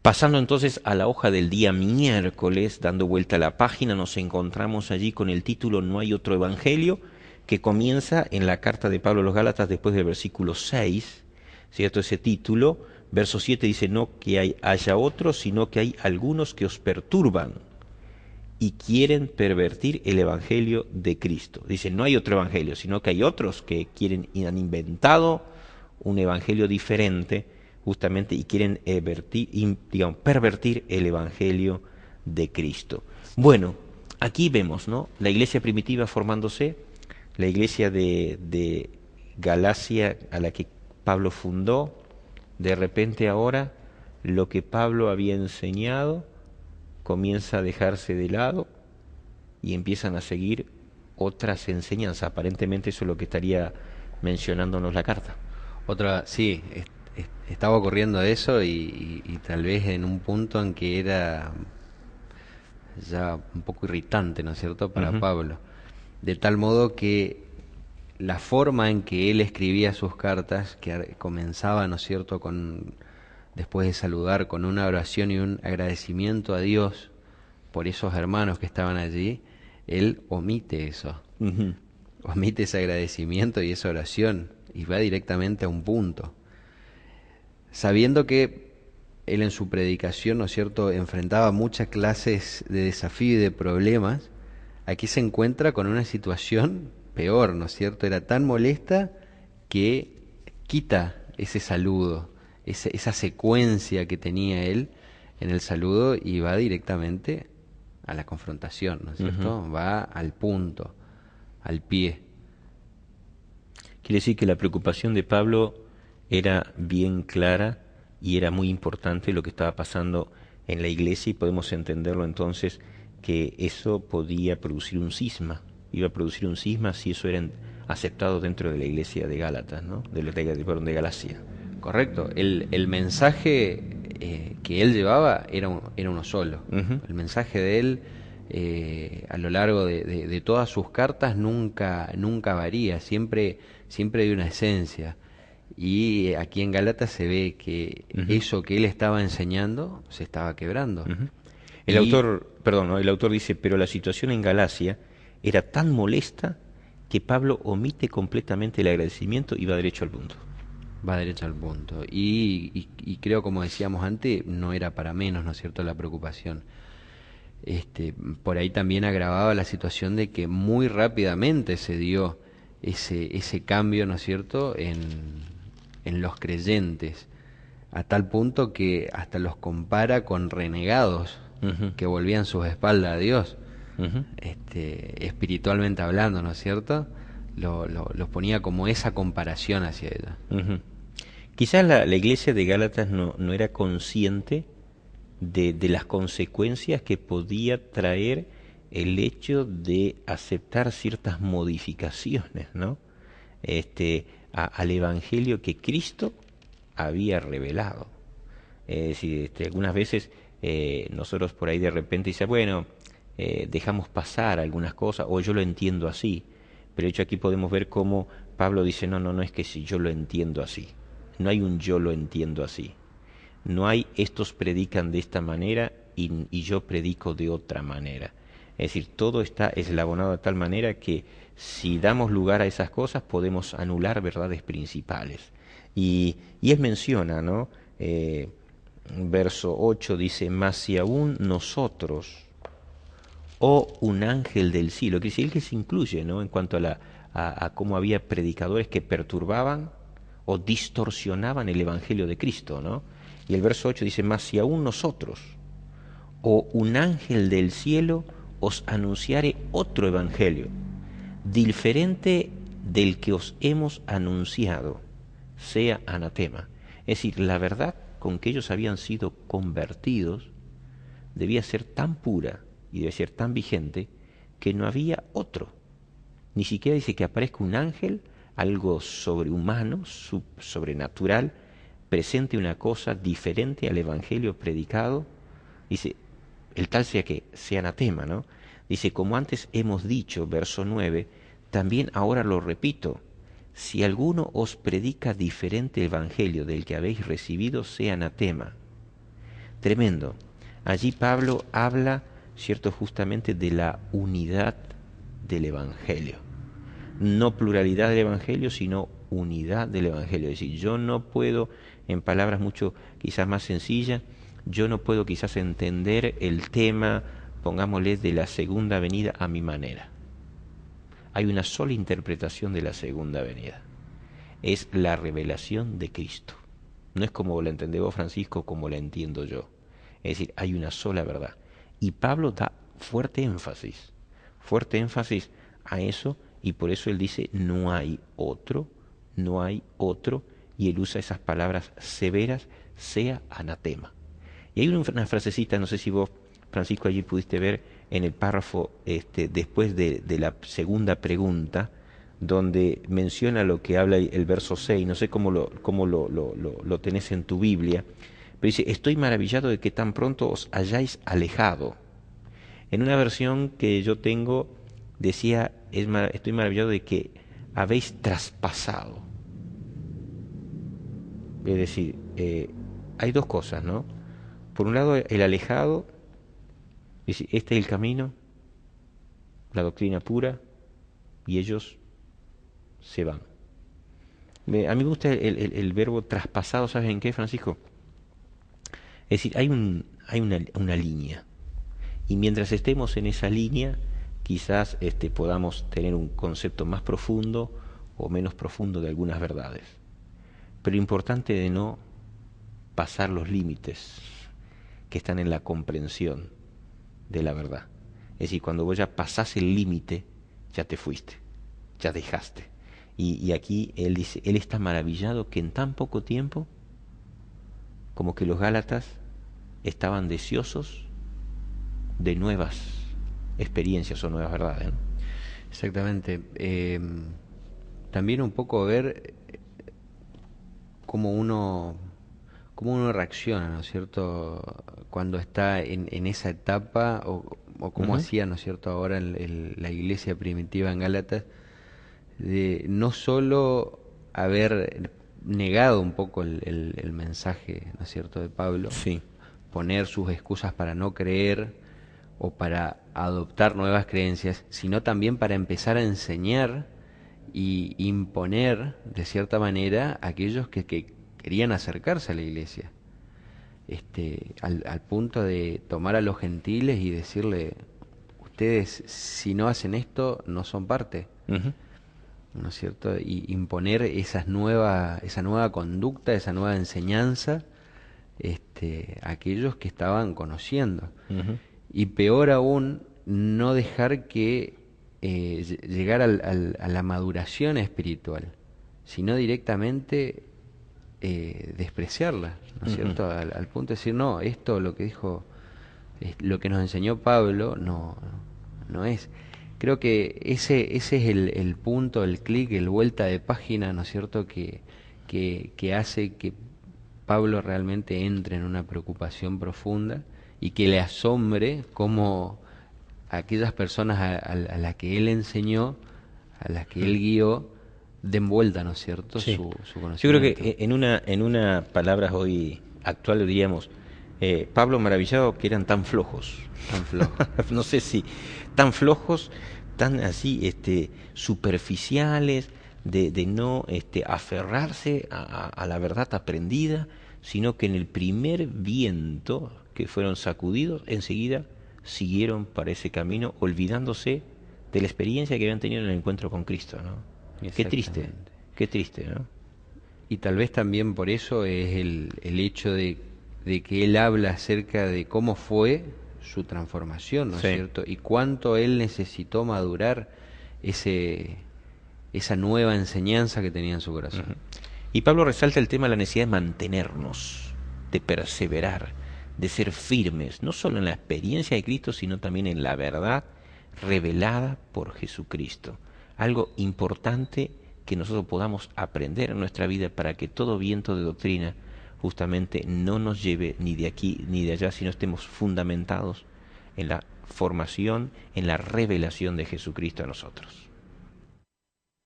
Pasando entonces a la hoja del día miércoles, dando vuelta a la página, nos encontramos allí con el título No hay otro evangelio, que comienza en la carta de Pablo a los Gálatas después del versículo 6, ¿cierto? Ese título, verso 7 dice, no que haya otro, sino que hay algunos que os perturban y quieren pervertir el evangelio de Cristo. Dice, no hay otro evangelio, sino que hay otros que quieren y han inventado un evangelio diferente, justamente, y quieren pervertir el evangelio de Cristo. Bueno, aquí vemos, ¿no?, la iglesia primitiva formándose, la iglesia de Galacia a la que Pablo fundó. De repente ahora lo que Pablo había enseñado comienza a dejarse de lado y empiezan a seguir otras enseñanzas. Aparentemente eso es lo que estaría mencionándonos la carta. Sí, estaba ocurriendo eso y tal vez en un punto en que era ya un poco irritante, ¿no es cierto?, para Ujú, Pablo. De tal modo que la forma en que él escribía sus cartas, que comenzaba, ¿no es cierto?, después de saludar, con una oración y un agradecimiento a Dios por esos hermanos que estaban allí, él omite eso, ujú, omite ese agradecimiento y esa oración y va directamente a un punto, sabiendo que él en su predicación, ¿no es cierto?, enfrentaba muchas clases de desafío y de problemas. Aquí se encuentra con una situación peor, ¿no es cierto? Era tan molesta que quita ese saludo, esa secuencia que tenía él en el saludo y va directamente a la confrontación, ¿no es ujú. cierto? Va al punto, al pie. Quiere decir que la preocupación de Pablo era bien clara y era muy importante lo que estaba pasando en la iglesia, y podemos entenderlo entonces que eso podía producir un cisma, iba a producir un cisma si eso era aceptado dentro de la iglesia de Gálatas, ¿no? De Galacia. Correcto, el mensaje que él llevaba era uno solo. Ujú, El mensaje de él a lo largo de todas sus cartas nunca varía, siempre hay una esencia. Y aquí en Gálatas se ve que ujú, eso que él estaba enseñando se estaba quebrando. ujú. El Y autor, perdón, ¿no?, el autor dice, pero la situación en Galacia era tan molesta que Pablo omite completamente el agradecimiento y va derecho al punto. va derecho al punto. Y creo, como decíamos antes, no era para menos, ¿no es cierto?, la preocupación. Por ahí también agravaba la situación de que muy rápidamente se dio ese cambio, ¿no es cierto?, en los creyentes, a tal punto que hasta los compara con renegados Ujú, que volvían sus espaldas a Dios, ujú, espiritualmente hablando, ¿no es cierto? Los ponía como esa comparación hacia ellos. ujú. Quizás la iglesia de Gálatas no era consciente de las consecuencias que podía traer el hecho de aceptar ciertas modificaciones, ¿no? Al evangelio que Cristo había revelado. Es decir, algunas veces nosotros por ahí de repente dice, bueno, dejamos pasar algunas cosas, o yo lo entiendo así. Pero de hecho aquí podemos ver cómo Pablo dice, no es que si yo lo entiendo así. No hay un yo lo entiendo así. No hay estos predican de esta manera y yo predico de otra manera. Es decir, todo está eslabonado de tal manera que si damos lugar a esas cosas podemos anular verdades principales. Y él menciona, ¿no? Verso 8 dice, mas si aún nosotros o un ángel del cielo, que es el que se incluye, ¿no?, en cuanto a cómo había predicadores que perturbaban o distorsionaban el evangelio de Cristo, ¿no? Y el verso 8 dice, mas si aún nosotros o un ángel del cielo os anunciare otro evangelio, diferente del que os hemos anunciado, sea anatema. Es decir, la verdad con que ellos habían sido convertidos debía ser tan pura y debe ser tan vigente que no había otro. Ni siquiera dice que aparezca un ángel, algo sobrehumano, sobrenatural, presente una cosa diferente al evangelio predicado. Dice, el tal sea que sea anatema, ¿no? Dice, como antes hemos dicho, verso 9, también ahora lo repito, si alguno os predica diferente evangelio del que habéis recibido, sea anatema. Tremendo. Allí Pablo habla, cierto, justamente de la unidad del Evangelio. No pluralidad del Evangelio, sino unidad del Evangelio. Es decir, yo no puedo, en palabras mucho quizás más sencillas, yo no puedo quizás entender el tema, pongámosle, de la segunda venida a mi manera. Hay una sola interpretación de la segunda venida. Es la revelación de Cristo. No es como la entendés vos, Francisco, como la entiendo yo. Es decir, hay una sola verdad. Y Pablo da fuerte énfasis a eso, y por eso él dice, no hay otro, y él usa esas palabras severas, sea anatema. Y hay una frasecita, no sé si vos, Francisco, allí pudiste ver en el párrafo después de la segunda pregunta, donde menciona lo que habla el verso 6, no sé cómo lo tenés en tu Biblia, pero dice, estoy maravillado de que tan pronto os hayáis alejado. En una versión que yo tengo decía, estoy maravillado de que habéis traspasado. Es decir, hay dos cosas, ¿no? Por un lado, el alejado, dice, este es el camino, la doctrina pura, y ellos se van. A mí me gusta el verbo traspasado, ¿sabes en qué, Francisco? Es decir, hay una línea, y mientras estemos en esa línea, quizás podamos tener un concepto más profundo o menos profundo de algunas verdades. Pero importante de no pasar los límites que están en la comprensión de la verdad. Es decir, cuando vos ya pasás el límite, ya te fuiste, ya dejaste. Y aquí él dice, él está maravillado que en tan poco tiempo, como que los Gálatas estaban deseosos de nuevas experiencias o nuevas verdades, ¿no? Exactamente. También un poco ver cómo uno reacciona, ¿no es cierto?, cuando está en esa etapa, o cómo hacía, ¿no es cierto?, ahora la iglesia primitiva en Gálatas, de no solo haber negado un poco el mensaje, ¿no es cierto?, de Pablo, Sí. poner sus excusas para no creer o para adoptar nuevas creencias, sino también para empezar a enseñar y imponer de cierta manera a aquellos que querían acercarse a la iglesia, al punto de tomar a los gentiles y decirle, ustedes si no hacen esto no son parte, Uh-huh. ¿no es cierto? Y imponer esa nueva conducta, esa nueva enseñanza, a aquellos que estaban conociendo. Uh-huh. Y peor aún, no dejar que llegar a la maduración espiritual, sino directamente despreciarla, ¿no es cierto? Al punto de decir, no, esto lo que dijo, lo que nos enseñó Pablo, no es. Creo que ese es el punto, el clic, el vuelta de página, ¿no es cierto?, que hace que Pablo realmente entre en una preocupación profunda y que le asombre cómo aquellas personas a las que él enseñó, a las que él guió, den vuelta, ¿no es cierto?, Sí. su conocimiento. Yo creo que en una palabra hoy actual diríamos, Pablo maravillado que eran tan flojos. Tan flojo. No sé si tan flojos, tan así superficiales, de no aferrarse a la verdad aprendida, sino que en el primer viento que fueron sacudidos, enseguida siguieron para ese camino, olvidándose de la experiencia que habían tenido en el encuentro con Cristo, ¿no? Qué triste, ¿no? Y tal vez también por eso es el hecho de que él habla acerca de cómo fue su transformación, ¿no es cierto? Y cuánto él necesitó madurar esa nueva enseñanza que tenía en su corazón. Uh-huh. Y Pablo resalta el tema de la necesidad de mantenernos, de perseverar, de ser firmes, no solo en la experiencia de Cristo, sino también en la verdad revelada por Jesucristo. Algo importante que nosotros podamos aprender en nuestra vida para que todo viento de doctrina justamente no nos lleve ni de aquí ni de allá, sino estemos fundamentados en la formación, en la revelación de Jesucristo a nosotros.